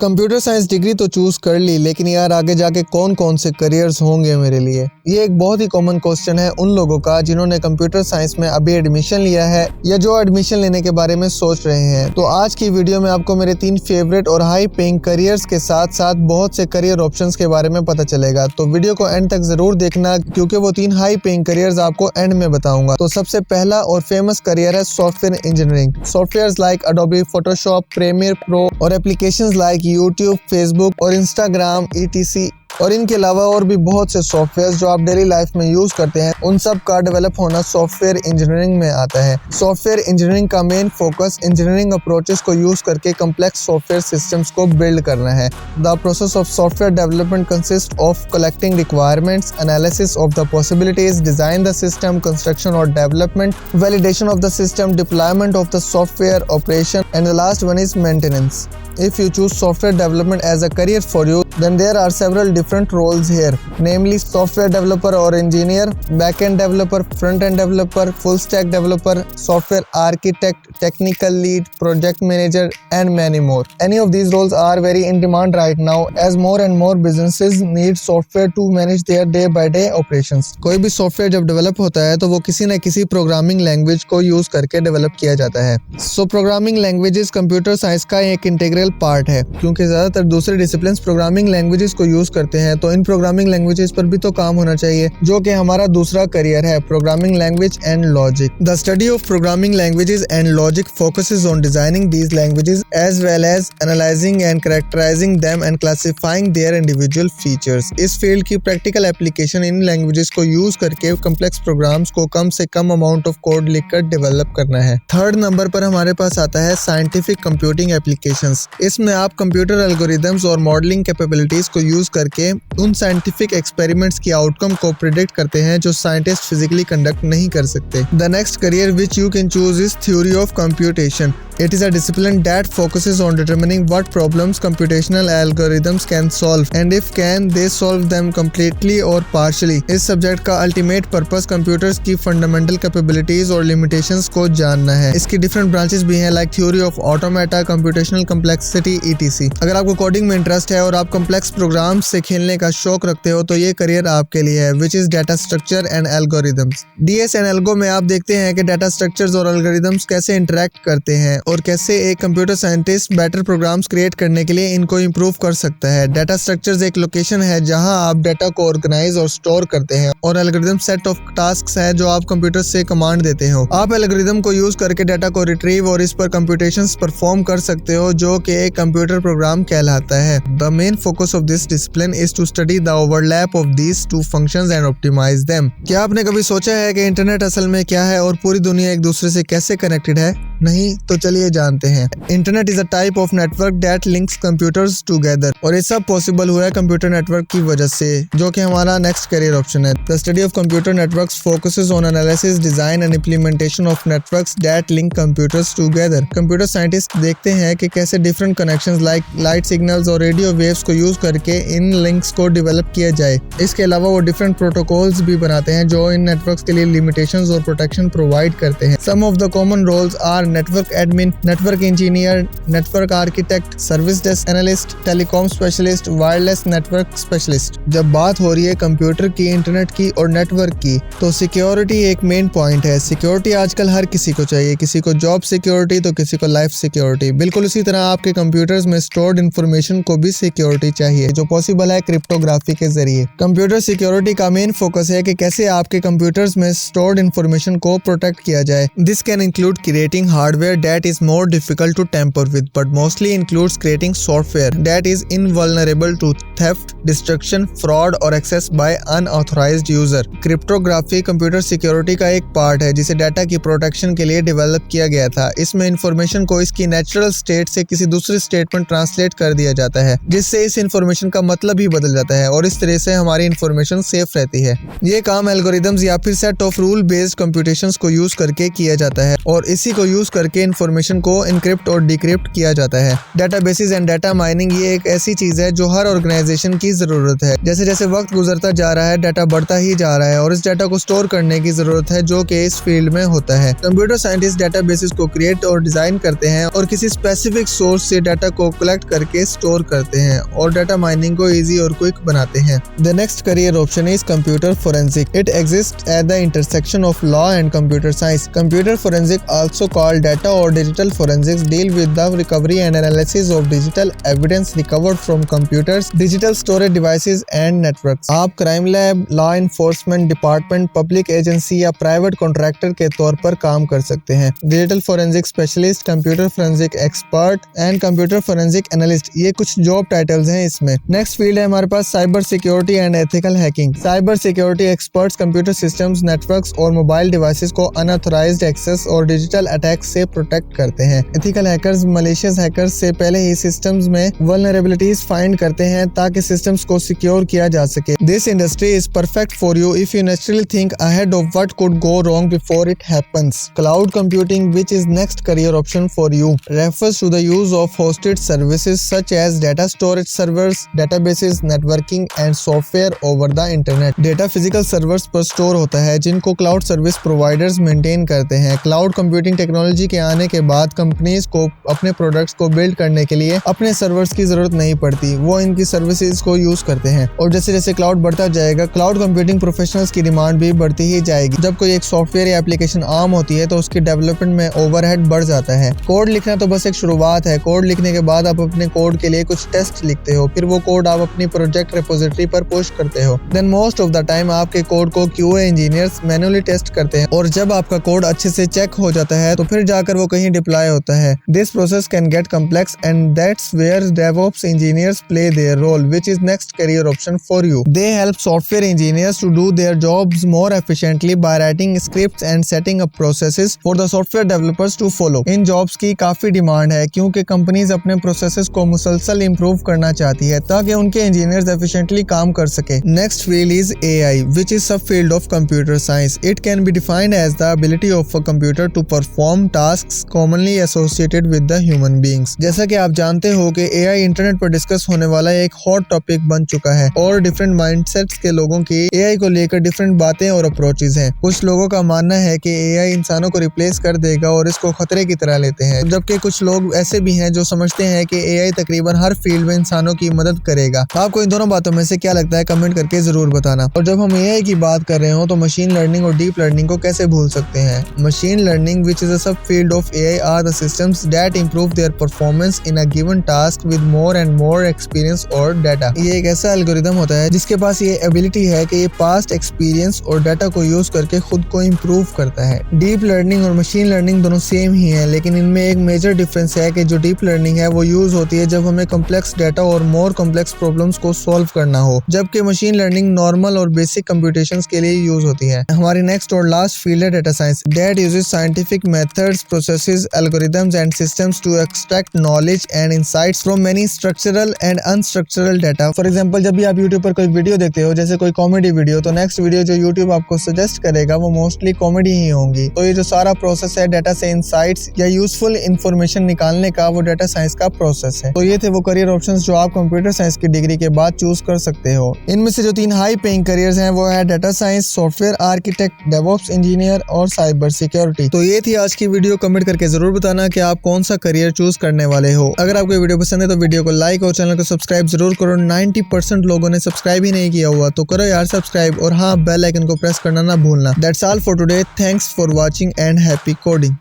Computer science degree तो choose कर ली, लेकिन यार आगे जाके कौन कौन से करियर्स होंगे मेरे लिए। ये एक बहुत ही कॉमन क्वेश्चन है उन लोगों का जिन्होंने कंप्यूटर साइंस में अभी एडमिशन लिया है या जो एडमिशन लेने के बारे में सोच रहे हैं। तो आज की वीडियो में आपको मेरे 3 फेवरेट और हाई पेइंग करियर्स के साथ साथ बहुत से करियर ऑप्शंस के बारे में पता चलेगा। तो वीडियो को एंड तक जरूर देखना, क्योंकि वो 3 हाई पेइंग करियर्स आपको एंड में बताऊंगा। तो सबसे पहला और फेमस करियर है software engineering. Software like Adobe Photoshop, Premiere Pro और एप्लीकेशंस लाइक यूट्यूब, फेसबुक और इंस्टाग्राम etc। और इनके अलावा और भी बहुत से सॉफ्टवेयर जो आप डेली लाइफ में यूज करते हैं, उन सब का डेवलप होना सॉफ्टवेयर इंजीनियरिंग में आता है। सॉफ्टवेयर इंजीनियरिंग का मेन फोकस इंजीनियरिंग अप्रोचेस को यूज करके कम्प्लेक्स सॉफ्टवेयर सिस्टम्स को बिल्ड करना है। The process of software development consist of collecting requirements, analysis of the possibilities, design the system, construction और development, validation of the system, deployment of the software, operation, and the last one is maintenance. If you choose software development as a career for you, then there are several different roles here, namely software developer or engineer, back-end developer, front-end developer, full-stack developer, software architect, technical lead, project manager, and many more. Any of these roles are very in demand right now, as more and more businesses need software to manage their day-by-day operations. कोई भी software जब develop होता है तो वो किसी न किसी प्रोग्रामिंग लैंग्वेज को यूज करके डेवलप किया जाता है। सो प्रोग्रामिंग लैंग्वेजेस कंप्यूटर साइंस का एक इंटीग्रल पार्ट है। क्योंकि ज्यादातर दूसरे डिसिप्लिन्स प्रोग्रामिंग लैंग्वेजेस को यूज करते हैं, तो इन प्रोग्रामिंग लैंग्वेजेस पर भी तो काम होना चाहिए, जो कि हमारा दूसरा करियर है, programming language and logic. The study of programming languages and logic focuses on designing these languages as well as analysing and characterising them and classifying their individual features. इस फील्ड की प्रैक्टिकल एप्लीकेशन इन languages को use करके complex programs को कम से कम amount of code लिखकर डेवलप करना है। थर्ड नंबर पर हमारे पास आता है साइंटिफिक कंप्यूटिंग एप्लीकेशंस। इसमें आप कंप्यूटर एल्गोरिदम्स और मॉडलिंग कैपेबिलिटीज को यूज करके उन साइंटिफिक एक्सपेरिमेंट्स की आउटकम को प्रिडिक्ट करते हैं जो साइंटिस्ट फिजिकली कंडक्ट नहीं कर सकते। The next career which you can choose is theory of computation. It is a discipline that focuses on determining what problems computational algorithms can solve and if can they solve them completely or partially. इस subject का ultimate purpose computers की fundamental capabilities और limitations को जानना है। इसकी different branches भी हैं, like theory of automata, computational complexity etc। अगर आपको कोडिंग में इंटरेस्ट है और आप कम्प्लेक्स प्रोग्राम्स से खेलने का शौक रखते हो, तो ये करियर आपके लिए है, which is data structure and algorithms. DS and algo में आप देखते हैं कि डाटा स्ट्रक्चर्स और एल्गोरिदम्स कैसे इंटरेक्ट करते हैं और कैसे एक computer scientist better programs create करने के लिए इनको इंप्रूव कर सकता है। डाटा स्ट्रक्चर्स एक लोकेशन है जहां आप डाटा को ऑर्गेनाइज और स्टोर करते हैं, और एल्गोरिदम सेट ऑफ टास्क्स है जो आप कंप्यूटर से कमांड देते हो। आप एल्गोरिदम को यूज करके डाटा को रिट्रीव और इस पर कंप्यूटेशंस परफॉर्म कर सकते हो, जो कि एक कंप्यूटर प्रोग्राम कहलाता है। The main focus of this discipline is to study the overlap of these two functions and optimise them. क्या आपने कभी सोचा है कि इंटरनेट असल में क्या है और पूरी दुनिया एक दूसरे से कैसे कनेक्टेड है? नहीं? तो चलिए जानते हैं। Internet is a type of network that links computers together, और ये सब पॉसिबल हुआ है कंप्यूटर नेटवर्क की वजह से, जो कि हमारा नेक्स्ट करियर ऑप्शन है। The study of computer networks focuses on analysis, design and implementation of networks that link computers together. Computer scientist देखते हैं कि कैसे different connections like light signals और रेडियो वेव्स को यूज करके इन लिंक्स को develop किया जाए। इसके अलावा वो डिफरेंट प्रोटोकॉल्स भी बनाते हैं जो इन नेटवर्क्स के लिए लिमिटेशंस और प्रोटेक्शन प्रोवाइड करते हैं। Some of the common roles are network admin, network engineer, network architect, service desk analyst, telecom specialist, wireless network specialist. जब बात हो रही है कंप्यूटर की, इंटरनेट की और नेटवर्क की, तो सिक्योरिटी एक मेन पॉइंट है। सिक्योरिटी आजकल हर किसी को चाहिए, किसी को जॉब सिक्योरिटी तो किसी को लाइफ सिक्योरिटी। बिल्कुल इसी तरह आपके कंप्यूटर्स में स्टोर्ड इंफॉर्मेशन को भी सिक्योरिटी चाहिए, जो पॉसिबल है क्रिप्टोग्राफी के जरिए। कंप्यूटर सिक्योरिटी का मेन फोकस है कि कैसे आपके कंप्यूटर्स में स्टोर्ड इंफॉर्मेशन को प्रोटेक्ट किया जाए। This can include creating hardware that is more difficult to tamper with, but mostly includes creating software that is invulnerable to theft, destruction, fraud or access by unauthorized user. Cryptography computer security का एक part है जिसे data की protection के लिए develop किया गया था। इसमें इंफॉर्मेशन को इसकी नेचुरल स्टेट से किसी दूसरे स्टेट में ट्रांसलेट कर दिया जाता है, जिससे इस उस इन्फॉर्मेशन का मतलब ही बदल जाता है और इस तरह से हमारी इन्फॉर्मेशन सेफ रहती है। ये काम एल्गोरिदम्स या फिर set of rule based computations को यूज करके किया जाता है और इसी को यूज करके इन्फॉर्मेशन को इनक्रिप्ट और डिक्रिप्ट किया जाता है। डेटाबेसेस एंड डेटा माइनिंग ये एक ऐसी चीज है जो हर ऑर्गेनाइजेशन की जरूरत है। जैसे जैसे वक्त गुजरता जा रहा है डाटा बढ़ता ही जा रहा है और इस डाटा को स्टोर करने की जरूरत है जो कि इस फील्ड में होता है। कंप्यूटर साइंटिस्ट डेटाबेसेस को क्रिएट और डिजाइन करते हैं और किसी स्पेसिफिक सोर्स से डाटा को कलेक्ट करके स्टोर करते हैं और डाटा माइनिंग को इजी और क्विक बनाते हैं। The next career option is computer forensic. It exists at the intersection of law and computer science. Computer forensic, also called data or digital forensics, deal with the recovery and analysis of digital evidence recovered from computers, digital storage devices and networks. आप crime lab, law enforcement department, public agency या private contractor के तौर पर काम कर सकते हैं। Digital forensic specialist, computer forensic expert and computer forensic analyst, ये कुछ जॉब टाइटल्स हैं इसमें। नेक्स्ट फील्ड है हमारे पास cyber security and ethical hacking. Cyber security experts computer systems, networks और मोबाइल डिवाइसेस को अनऑथराइज्ड एक्सेस और डिजिटल अटैक से प्रोटेक्ट करते हैं। एथिकल हैकर्स मलिशियस हैकर्स से पहले ही सिस्टम्स में वल्नरेबिलिटीज फाइंड करते हैं ताकि सिस्टम्स को सिक्योर किया जा सके। This industry is perfect for you if you naturally think ahead of what could go wrong before it happens. Cloud computing, which is next career option for you, refers to the use of hosted services such as data storage servers, databases, networking and software over the internet. Data physical servers पर store होता है जिनको cloud service providers maintain करते हैं। Cloud computing technology के आने के बाद कंपनीज को अपने प्रोडक्ट्स को बिल्ड करने के लिए अपने सर्वर्स की जरूरत नहीं पड़ती, वो इनकी सर्विसेज को यूज करते हैं। और जैसे जैसे क्लाउड बढ़ता जाएगा क्लाउड कंप्यूटिंग प्रोफेशनल्स की डिमांड भी बढ़ती ही जाएगी। जब कोई एक सॉफ्टवेयर या एप्लीकेशन आम होती है तो उसकी डेवलपमेंट में ओवरहेड बढ़ जाता है। कोड लिखना तो बस एक शुरुआत है। कोड लिखने के बाद आप अपने कोड के लिए कुछ टेस्ट लिखते हो, फिर वो कोड आप अपनी प्रोजेक्ट रिपोजिटरी पर पुश करते हो। Then most of the time आपके कोड को QA इंजीनियर्स मैन्युअली टेस्ट करते हैं और जब आपका कोड अच्छे से चेक हो जाता है तो फिर जाकर वो कहीं डिप्लॉय होता है। This process can get complex and that's where DevOps engineers play their role, which is next career option for you. They help software engineers to do their jobs more efficiently by writing scripts and setting up processes for the software developers to follow. इन jobs की काफी demand है क्योंकि companies अपने processes को मुसलसल improve करना चाहती है ताकि उनके इंजीनियर्स एफिशिएंटली काम कर सके। Next field is AI, which is subfield of computer science. It can be defined as the ability of a computer to perform tasks commonly associated with the human beings. जैसा कि आप जानते हो कि AI internet पर discuss होने वाला एक हॉट टॉपिक बन चुका है और डिफरेंट माइंडसेट्स के लोगों की AI को लेकर डिफरेंट बातें और अप्रोचेज हैं। कुछ लोगों का मानना है कि AI इंसानों को रिप्लेस कर देगा और इसको खतरे की तरह लेते हैं, जबकि कुछ लोग ऐसे भी हैं जो समझते हैं कि AI तकरीबन हर फील्ड में इंसानों की मदद करेगा। आपको इन दोनों बातों में से क्या लगता है कमेंट करके जरूर बताना। और जब हम AI की बात कर रहे हो तो मशीन लर्निंग और डीप लर्निंग को कैसे भूल सकते हैं। Machine learning, which is a subfield of AI, are the systems that improve their performance in a given task with more and more experience or data. ये एक ऐसा एल्गोरिदम होता है जिसके पास ये एबिलिटी है कि ये पास्ट एक्सपीरियंस और डाटा को यूज करके खुद को इम्प्रूव करता है। डीप लर्निंग और मशीन लर्निंग दोनों सेम ही है, लेकिन इनमें एक मेजर डिफरेंस है कि जो डीप लर्निंग है वो यूज होती है जब हमें कम्प्लेक्स डाटा और मोर कम्प्लेक्स प्रॉब्लम्स को सॉल्व करना हो, जबकि मशीन लर्निंग नॉर्मल और बेसिक कंप्यूटेशंस के लिए यूज होती है। हमारी नेक्स्ट और लास्ट फील्ड है data science, that uses scientific methods, processes, algorithms and systems to extract knowledge and insights from many structural and unstructural data. For example, जब भी आप यूट्यूब पर कोई वीडियो देखते हो, जैसे कोई कॉमेडी वीडियो, तो नेक्स्ट वीडियो जो यूट्यूब आपको सजेस्ट करेगा वो मोस्टली कॉमेडी ही होंगी। तो ये जो सारा प्रोसेस है डाटा से इंसाइट्स या यूजफुल इंफॉर्मेशन निकालने का, वो डाटा साइंस का प्रोसेस है। तो ये थे वो करियर ऑप्शंस जो आप कंप्यूटर साइंस की डिग्री के बाद चूज कर सकते हो। इनमें से जो 3 हाई पेइंग करियर्स हैं वो है data science, software architect, DevOps engineer और साइबर सिक्योरिटी। तो ये थी आज की वीडियो। कमेंट करके जरूर बताना कि आप कौन सा करियर चूज करने वाले हो। अगर आपको वीडियो पसंद है तो वीडियो को लाइक और चैनल को सब्सक्राइब जरूर करो। 90% लोगों ने सब्सक्राइब ही नहीं किया हुआ, तो करो यार सब्सक्राइब, और हाँ, बेल आइकन को प्रेस करना ना भूलना। That's all for today. Thanks for watching and happy coding.